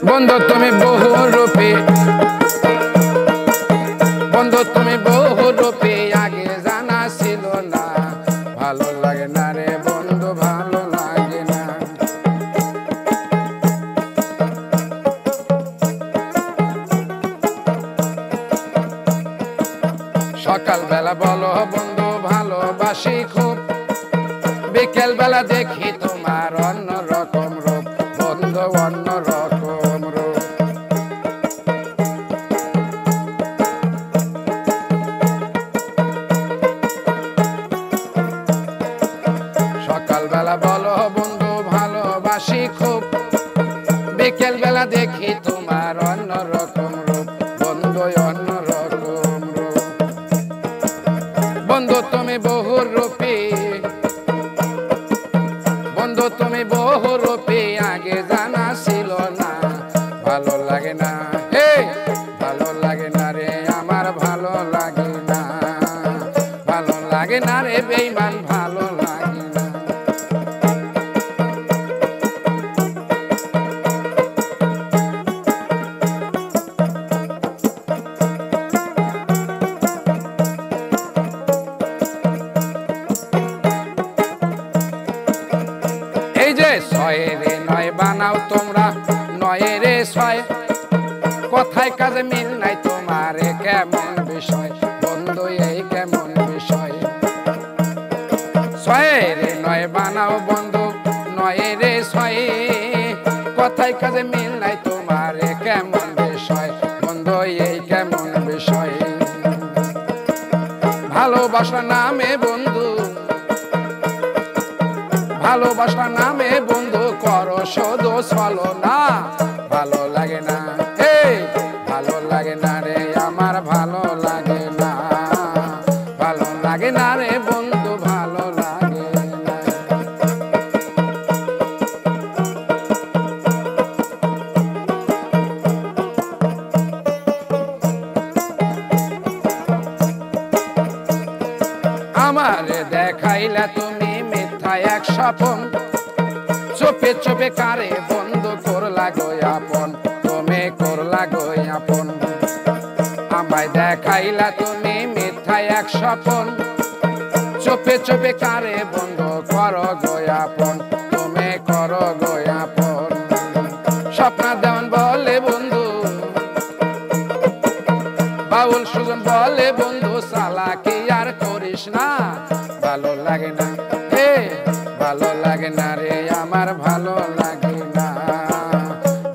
বন্ধু তুমি বহুরূপী, বন্ধু তুমি বহুরূপী, আগে জানা ছিল না। ভালো লাগে না রে বন্ধু, ভালো লাগে না। সকালবেলা বলো বন্ধু ভালোবাসি খুব, বিকেল বেলা দেখি তোমার অন্য রকম রূপ, বন্ধু অন্য রকম রূপ। সকালবেলা বলো বন্ধু ভালোবাসি খুব, বিকেল বেলা দেখি তোমার অন্য রকম রূপ, বন্ধু অন্য রকম রূপ। বন্ধু তুমি বহুরূপী, বন্ধু তুমি বহুরূপী, আগে জানা ছিল না। ভালো লাগে না, ভালো লাগে না রে আমার, ভালো লাগে না। ভালো লাগে না রে বেঈমান, ভালো লাগে না। এই যে ছয় রে নয় বানাও তোমরা, নয় রে ছয়, কথায় কাজে মিল নাই তোমার, কেমন বিষয় বন্ধু, এই কেমন বিষয়। ছয় রে নয় বানাও বন্ধু, নয় রে ছয়, কথায় কাজে মিল নাই তোমার, কেমন বিষয় বন্ধু, এই কেমন বিষয়। ভালোবাসা নামে বন্ধু, ভালোবাসা নামে বন্ধু করো শুধু চলো না। ভালো লাগে না, ভালো লাগে না রে আমার, ভালো লাগে না। ভালো লাগে না রে বন্ধু, ভালো লাগে না। আমারে দেখাইলা তুমি মিথ্যা এক স্বপন, চোপে চোপে কারে বন্ধু করলা গো আপন, তুমি করলা গো আপন। আমায় দেখাইলা তুমি মিথ্যা এক স্বপন, চোপে চোপে কারে বন্ধু করো গো আপন, তুমি করো গো আপন। স্বপ্না দেওয়ান বলে বন্ধু, বাউল সুজন বলে বন্ধু, চালাকি আর করিস না। ভালো লাগে না, ভালো লাগে না রে আমার, ভালো লাগে না।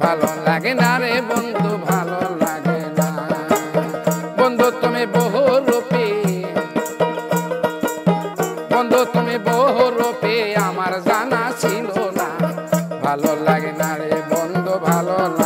ভালো লাগে না রে বন্ধু, ভালো লাগে না। বন্ধু তুমি বহুরূপী, বন্ধু তুমি বহুরূপী, আমার জানা ছিল না। ভালো লাগে না রে বন্ধু, ভালো লাগে না।